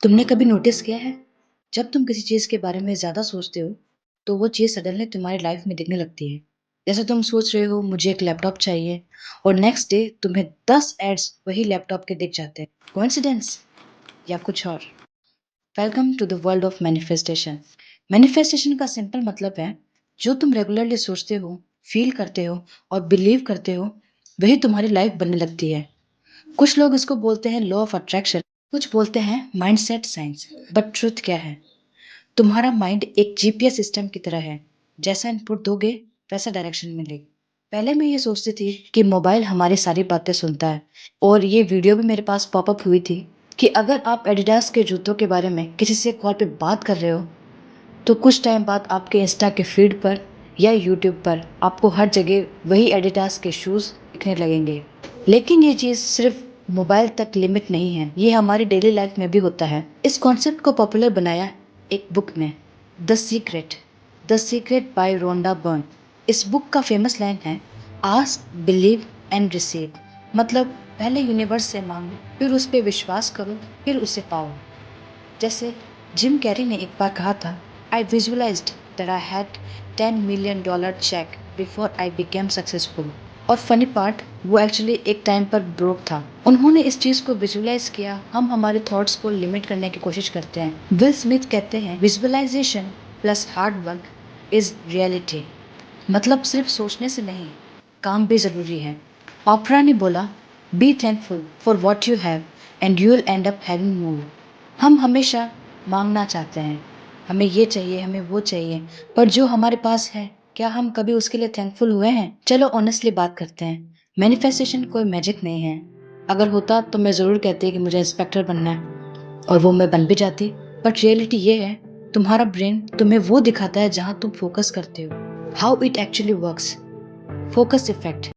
तुमने कभी नोटिस किया है जब तुम किसी चीज के बारे में ज्यादा सोचते हो तो वो चीज सडनली तुम्हारी लाइफ में दिखने लगती है। जैसे तुम सोच रहे हो मुझे एक लैपटॉप चाहिए और नेक्स्ट डे तुम्हें 10 एड्स वही लैपटॉप के दिख जाते हैं। कोइंसिडेंस या कुछ और? Welcome to the world of manifestation. Manifestation का सिंपल मतलब है जो तुम रेगुलरली सोचते हो, फील करते हो और बिलीव करते हो वही तुम्हारी लाइफ बनने लगती है। कुछ लोग इसको बोलते हैं लॉ ऑफ अट्रैक्शन, कुछ बोलते हैं माइंडसेट साइंस। बट ट्रुथ क्या है? तुम्हारा माइंड एक जीपीएस सिस्टम की तरह है, जैसा इनपुट दोगे वैसा डायरेक्शन मिलेगी। पहले मैं ये सोचती थी कि मोबाइल हमारी सारी बातें सुनता है, और ये वीडियो भी मेरे पास पॉपअप हुई थी कि अगर आप एडिडास के जूतों के बारे में किसी से कॉल पे बात कर रहे हो तो कुछ टाइम बाद आपके इंस्टा के फीड पर या यूट्यूब पर आपको हर जगह वही एडिडास के शूज़ दिखने लगेंगे। लेकिन ये चीज़ सिर्फ मोबाइल तक लिमिट नहीं है, ये हमारी डेली लाइफ में भी होता है। इस कॉन्सेप्ट को पॉपुलर बनाया एक बुक ने, the secret by Rhonda Byrne. इस बुक का फेमस लाइन है, आस्क, बिलीव एंड रिसीव। मतलब पहले यूनिवर्स से मांगो, फिर उस पर विश्वास करो, फिर उसे पाओ। जैसे जिम कैरी ने एक बार कहा था, I visualised that I had $10 million cheque before I became successful. और फनी पार्ट, वो एक्चुअली एक टाइम पर ब्रोक था। उन्होंने इस चीज़ को विजुअलाइज किया। हम हमारे थॉट्स को लिमिट करने की कोशिश करते हैं। विल स्मिथ कहते हैं, visualisation plus hard work is reality. मतलब सिर्फ सोचने से नहीं, काम भी ज़रूरी है। ऑपरा ने बोला, be thankful for what you have and you will and up having more. हम हमेशा मांगना चाहते हैं, हमें ये चाहिए, हमें वो चाहिए, पर जो हमारे पास है क्या हम कभी उसके लिए थैंकफुल हुए हैं? चलो ऑनेस्टली बात करते हैं, मैनिफेस्टेशन कोई मैजिक नहीं है। अगर होता तो मैं ज़रूर कहती कि मुझे इंस्पेक्टर बनना है, और वो मैं बन भी जाती। बट रियलिटी ये है, तुम्हारा ब्रेन तुम्हें वो दिखाता है जहाँ तुम फोकस करते हो। How it actually works. Focus effect.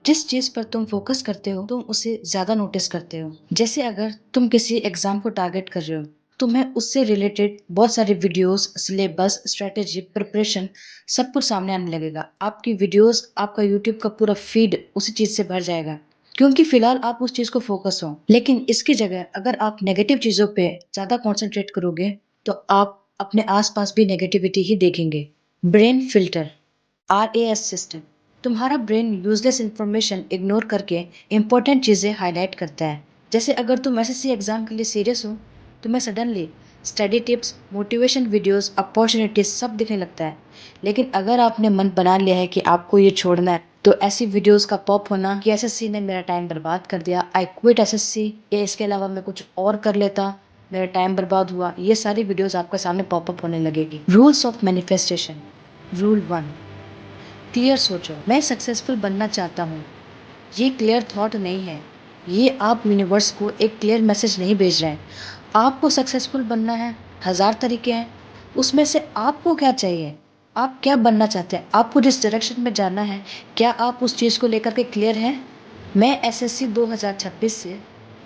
जिस चीज पर तुम फोकस करते हो तुम उसे ज्यादा नोटिस करते हो। जैसे अगर तुम किसी एग्जाम को टारगेट कर रहे हो, तुम्हें उससे रिलेटेड बहुत सारे वीडियोस, सिलेबस, स्ट्रेटेजी, प्रिपरेशन सब कुछ सामने आने लगेगा। आपकी वीडियोस, आपका यूट्यूब का पूरा फीड उसी चीज से भर जाएगा, क्योंकि फिलहाल आप उस चीज को फोकस हो। लेकिन इसकी जगह अगर आप नेगेटिव चीजों पे ज्यादा कॉन्सेंट्रेट करोगे तो आप अपने आसपास भी नेगेटिविटी ही देखेंगे। Brain filter, RAS system. तुम्हारा ब्रेन यूजलेस इंफॉर्मेशन इग्नोर करके इंपॉर्टेंट चीज़ें हाईलाइट करता है। जैसे अगर तुम एसएससी एग्जाम के लिए सीरियस हो, तुम्हें suddenly study tips, motivation videos, opportunities सब दिखने लगता है। लेकिन अगर आपने मन बना लिया है कि आपको ये छोड़ना है, तो ऐसी वीडियोस का पॉप होना कि एसएससी ने मेरा टाइम बर्बाद कर दिया, आई क्विट एसएससी, या इसके अलावा मैं कुछ और कर लेता, मेरा टाइम बर्बाद हुआ, ये सारी वीडियोस आपके सामने पॉपअप होने लगेगी। Rules of manifestation. Rule 1, clear सोचो। मैं सक्सेसफुल बनना चाहता हूँ, ये क्लियर थॉट नहीं है। ये आप यूनिवर्स को एक क्लियर मैसेज नहीं भेज रहे हैं। आपको सक्सेसफुल बनना है, 1000 तरीके हैं, उसमें से आपको क्या चाहिए, आप क्या बनना चाहते हैं, आपको जिस डायरेक्शन में जाना है, क्या आप उस चीज़ को लेकर के क्लियर हैं? मैं एसएससी 2026 से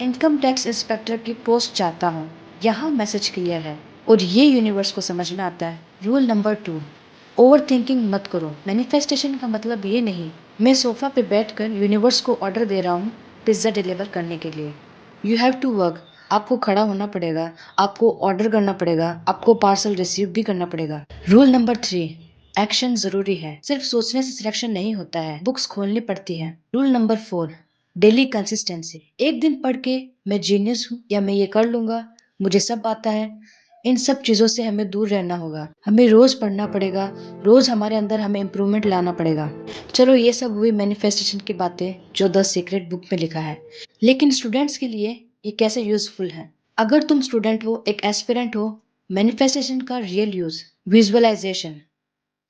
इनकम टैक्स इंस्पेक्टर की पोस्ट चाहता हूँ, यहाँ मैसेज क्लियर है और ये यूनिवर्स को समझ में आता है। रूल नंबर 2, ओवर थिंकिंग मत करो। मैनिफेस्टेशन का मतलब ये नहीं मैं सोफा पे बैठकर यूनिवर्स को ऑर्डर दे रहा हूँ पिज्ज़ा डिलीवर करने के लिए। You have to work. आपको खड़ा होना पड़ेगा, आपको ऑर्डर करना पड़ेगा, आपको पार्सल रिसीव भी करना पड़ेगा। रूल नंबर 3, एक्शन जरूरी है, सिर्फ सोचने से सिलेक्शन नहीं होता है, बुक्स खोलनी पड़ती है। Rule number 4, daily consistency. एक दिन पढ़ के मैं जीनियस हूँ या मैं ये कर लूंगा, मुझे सब आता है, इन सब चीज़ों से हमें दूर रहना होगा। हमें रोज़ पढ़ना पड़ेगा, रोज़ हमारे अंदर हमें इम्प्रूवमेंट लाना पड़ेगा। चलो ये सब हुई मैनिफेस्टेशन की बातें जो द सीक्रेट बुक में लिखा है। लेकिन स्टूडेंट्स के लिए ये कैसे यूजफुल है? अगर तुम स्टूडेंट हो, एक एस्पिरेंट हो, मैनिफेस्टेशन का रियल यूज, विजुअलाइजेशन।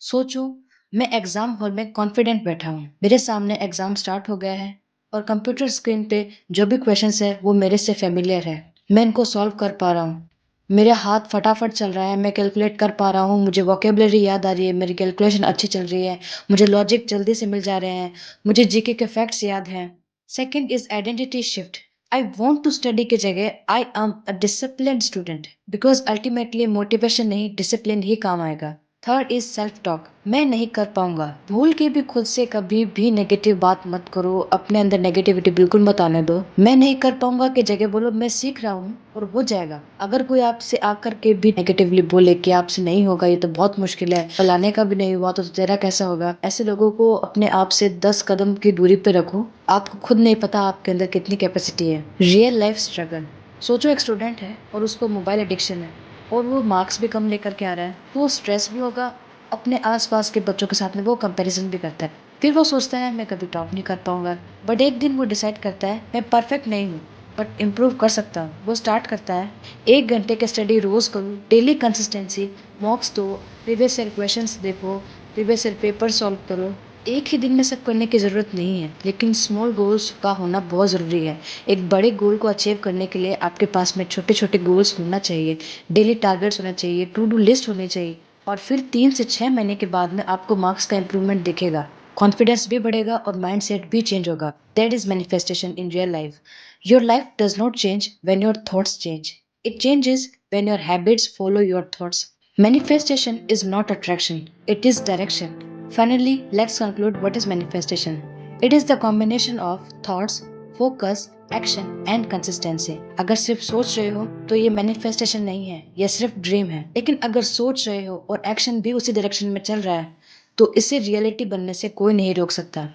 सोचो, मैं एग्जाम हॉल में कॉन्फिडेंट बैठा हूँ, मेरे सामने एग्जाम स्टार्ट हो गया है और कंप्यूटर स्क्रीन पे जो भी क्वेश्चंस है वो मेरे से फेमिलियर है, मैं इनको सॉल्व कर पा रहा हूँ, मेरे हाथ फटाफट चल रहा है, मैं कैलकुलेट कर पा रहा हूँ, मुझे वोकेबलरी याद आ रही है, मेरी कैलकुलेशन अच्छी चल रही है, मुझे लॉजिक जल्दी से मिल जा रहे हैं, मुझे जीके के फैक्ट्स याद हैं। Second is identity shift. I want to study की जगह I am a discipline student, because ultimately motivation नहीं डिसिप्लिन ही काम आएगा। Third is self talk. मैं नहीं कर पाऊंगा, भूल के भी खुद से कभी भी नेगेटिव बात मत करो, अपने अंदर नेगेटिविटी बिल्कुल मत आने दो। मैं नहीं कर पाऊंगा की जगह बोलो मैं सीख रहा हूँ और हो जाएगा। अगर कोई आपसे आकर के भी नेगेटिवली बोले कि आपसे नहीं होगा, ये तो बहुत मुश्किल है, फलाने का भी नहीं हुआ तो तेरा कैसा होगा, ऐसे लोगों को अपने आप से 10 कदम की दूरी पे रखो। आपको खुद नहीं पता आपके अंदर कितनी कैपेसिटी है। Real life struggle. सोचो एक स्टूडेंट है और उसको मोबाइल एडिक्शन है और वो मार्क्स भी कम लेकर के आ रहा है, तो वो स्ट्रेस भी होगा। अपने आसपास के बच्चों के साथ में वो कंपैरिजन भी करता है। फिर वो सोचता है मैं कभी टॉप नहीं कर पाऊंगा। बट एक दिन वो डिसाइड करता है मैं परफेक्ट नहीं हूँ बट इम्प्रूव कर सकता हूँ। वो स्टार्ट करता है 1 घंटे की स्टडी रोज करो, डेली कंसिस्टेंसी, मॉक्स दो, प्रीवियस ईयर क्वेश्चंस देखो, प्रीवियस ईयर पेपर सॉल्व करो। एक ही दिन में सब करने की ज़रूरत नहीं है, लेकिन स्मॉल गोल्स का होना बहुत ज़रूरी है। एक बड़े गोल को अचीव करने के लिए आपके पास में छोटे छोटे गोल्स होना चाहिए, डेली टारगेट्स होना चाहिए, टू डू लिस्ट होनी चाहिए। और फिर 3 से 6 महीने के बाद में आपको मार्क्स का इम्प्रूवमेंट दिखेगा, कॉन्फिडेंस भी बढ़ेगा और माइंड सेट भी चेंज होगा। That is manifestation in real life. Your life does not change when your thoughts change, it changes when your habits follow your thoughts. Manifestation is not attraction, it is direction. Finally, let's conclude what is manifestation. It is the combination of thoughts, focus, action and consistency. अगर सिर्फ सोच रहे हो तो ये manifestation नहीं है, ये सिर्फ ड्रीम है। लेकिन अगर सोच रहे हो और एक्शन भी उसी डायरेक्शन में चल रहा है तो इसे रियलिटी बनने से कोई नहीं रोक सकता।